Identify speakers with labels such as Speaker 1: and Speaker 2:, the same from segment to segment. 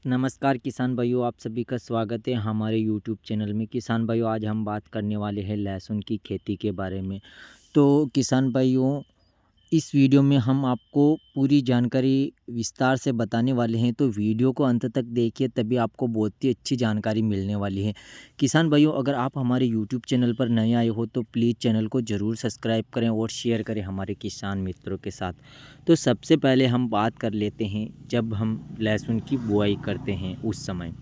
Speaker 1: नमस्कार किसान भाइयों, आप सभी का स्वागत है हमारे यूट्यूब चैनल में। किसान भाइयों, आज हम बात करने वाले हैं लहसुन की खेती के बारे में। तो किसान भाइयों, इस वीडियो में हम आपको पूरी जानकारी विस्तार से बताने वाले हैं, तो वीडियो को अंत तक देखिए, तभी आपको बहुत ही अच्छी जानकारी मिलने वाली है। किसान भाइयों, अगर आप हमारे यूट्यूब चैनल पर नए आए हो तो प्लीज़ चैनल को ज़रूर सब्सक्राइब करें और शेयर करें हमारे किसान मित्रों के साथ। तो सबसे पहले हम बात कर लेते हैं जब हम लहसुन की बुआई करते हैं उस समय।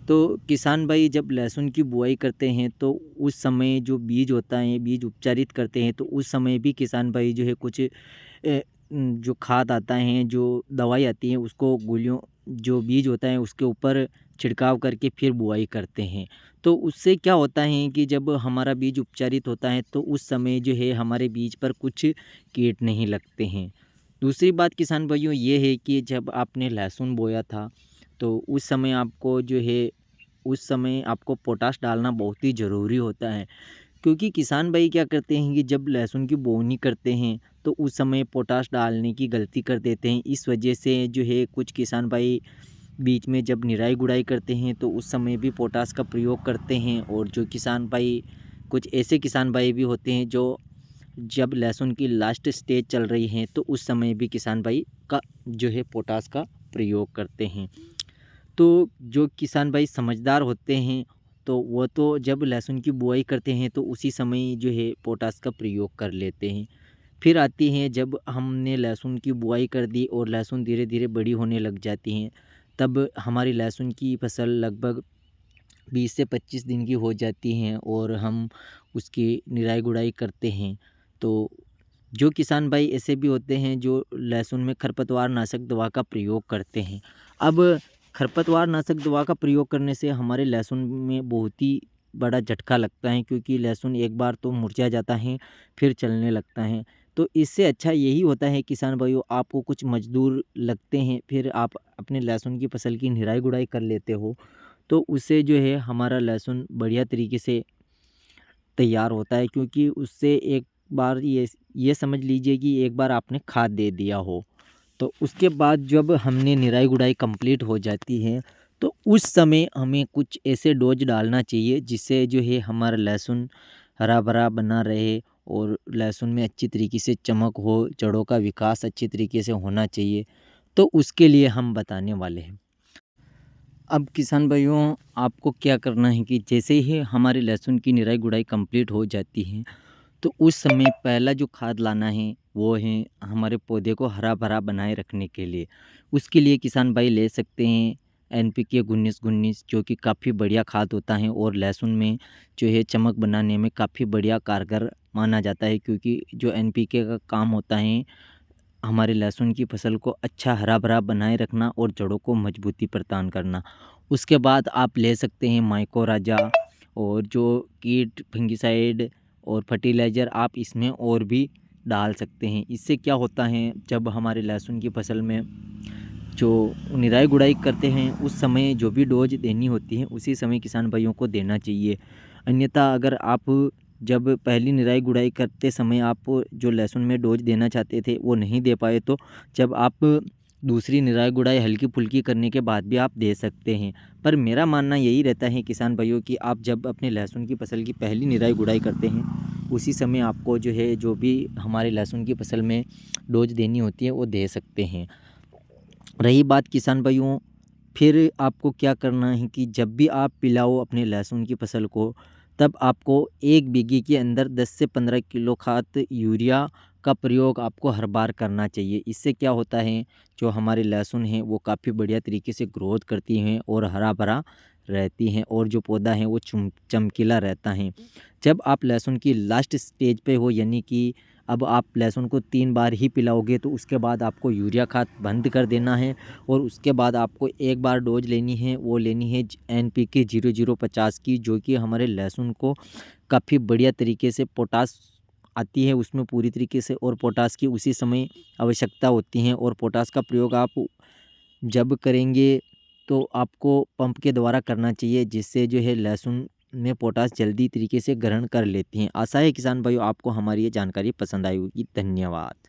Speaker 1: तो किसान भाई, जब लहसुन की बुआई करते हैं तो उस समय जो बीज होता है, बीज उपचारित करते हैं, तो उस समय भी किसान भाई जो है कुछ जो खाद आता है, जो दवाई आती है, उसको गोलियों जो बीज होता है उसके ऊपर छिड़काव करके फिर बुआई करते हैं। तो उससे क्या होता है कि जब हमारा बीज उपचारित होता है तो उस समय जो है हमारे बीज पर कुछ कीट नहीं लगते हैं। दूसरी बात किसान भाइयों ये है कि जब आपने लहसुन बोया था तो उस समय आपको पोटाश डालना बहुत ही ज़रूरी होता है, क्योंकि किसान भाई क्या करते हैं कि जब लहसुन की बोवनी करते हैं तो उस समय पोटाश डालने की गलती कर देते हैं। इस वजह से जो है कुछ किसान भाई बीच में जब निराई गुड़ाई करते हैं तो उस समय भी पोटाश का प्रयोग करते हैं, और जो किसान भाई कुछ ऐसे किसान भाई भी होते हैं जो जब लहसुन की लास्ट स्टेज चल रही है तो उस समय भी किसान भाई का जो है पोटाश का प्रयोग करते हैं। तो जो किसान भाई समझदार होते हैं तो वो तो जब लहसुन की बुआई करते हैं तो उसी समय जो है पोटाश का प्रयोग कर लेते हैं। फिर आती हैं जब हमने लहसुन की बुआई कर दी और लहसुन धीरे धीरे बड़ी होने लग जाती हैं, तब हमारी लहसुन की फसल लगभग 20 से 25 दिन की हो जाती हैं और हम उसकी निराई गुड़ाई करते हैं। तो जो किसान भाई ऐसे भी होते हैं जो लहसुन में खरपतवार नाशक दवा का प्रयोग करते हैं। अब खरपतवार नाशक दवा का प्रयोग करने से हमारे लहसुन में बहुत ही बड़ा झटका लगता है, क्योंकि लहसुन एक बार तो मुरझा जाता है फिर चलने लगता है। तो इससे अच्छा यही होता है किसान भाइयों, आपको कुछ मजदूर लगते हैं, फिर आप अपने लहसुन की फसल की निराई गुड़ाई कर लेते हो, तो उससे जो है हमारा लहसुन बढ़िया तरीके से तैयार होता है। क्योंकि उससे एक बार ये समझ लीजिए कि एक बार आपने खाद दे दिया हो, तो उसके बाद जब हमने निराई गुड़ाई कंप्लीट हो जाती है तो उस समय हमें कुछ ऐसे डोज डालना चाहिए जिससे जो है हमारा लहसुन हरा भरा बना रहे और लहसुन में अच्छी तरीके से चमक हो, जड़ों का विकास अच्छी तरीके से होना चाहिए। तो उसके लिए हम बताने वाले हैं। अब किसान भाइयों, आपको क्या करना है कि जैसे ही हमारे लहसुन की निराई गुड़ाई कंप्लीट हो जाती है तो उस समय पहला जो खाद लाना है वो है हमारे पौधे को हरा भरा बनाए रखने के लिए। उसके लिए किसान भाई ले सकते हैं NPK 19-19, जो कि काफ़ी बढ़िया खाद होता है और लहसुन में जो है चमक बनाने में काफ़ी बढ़िया कारगर माना जाता है। क्योंकि जो NPK का काम होता है हमारे लहसुन की फसल को अच्छा हरा भरा बनाए रखना और जड़ों को मजबूती प्रदान करना। उसके बाद आप ले सकते हैं माइको राजा, और जो कीट फंगिसाइड और फर्टिलाइज़र आप इसमें और भी डाल सकते हैं। इससे क्या होता है, जब हमारे लहसुन की फसल में जो निराई गुड़ाई करते हैं उस समय जो भी डोज देनी होती है उसी समय किसान भाइयों को देना चाहिए। अन्यथा अगर आप जब पहली निराई गुड़ाई करते समय आप जो लहसुन में डोज देना चाहते थे वो नहीं दे पाए, तो जब आप दूसरी निराई गुड़ाई हल्की फुल्की करने के बाद भी आप दे सकते हैं। पर मेरा मानना यही रहता है किसान भाइयों कि आप जब अपने लहसुन की फसल की पहली निराई गुड़ाई करते हैं उसी समय आपको जो है जो भी हमारे लहसुन की फसल में डोज देनी होती है वो दे सकते हैं। रही बात किसान भाइयों, फिर आपको क्या करना है कि जब भी आप पिलाओ अपने लहसुन की फसल को, तब आपको 1 बीघे के अंदर 10 से 15 किलो खाद यूरिया का प्रयोग आपको हर बार करना चाहिए। इससे क्या होता है, जो हमारे लहसुन हैं वो काफ़ी बढ़िया तरीके से ग्रोथ करती हैं और हरा भरा रहती हैं, और जो पौधा है वो चमकीला रहता है। जब आप लहसुन की लास्ट स्टेज पे हो, यानी कि अब आप लहसुन को 3 बार ही पिलाओगे, तो उसके बाद आपको यूरिया खाद बंद कर देना है और उसके बाद आपको एक बार डोज लेनी है, वो लेनी है NPK 0050 की, जो कि हमारे लहसुन को काफ़ी बढ़िया तरीके से पोटास आती है उसमें पूरी तरीके से, और पोटास की उसी समय आवश्यकता होती है। और पोटास का प्रयोग आप जब करेंगे तो आपको पंप के द्वारा करना चाहिए, जिससे जो है लहसुन में पोटास जल्दी तरीके से ग्रहण कर लेती हैं। आशा है किसान भाइयों आपको हमारी ये जानकारी पसंद आई होगी। धन्यवाद।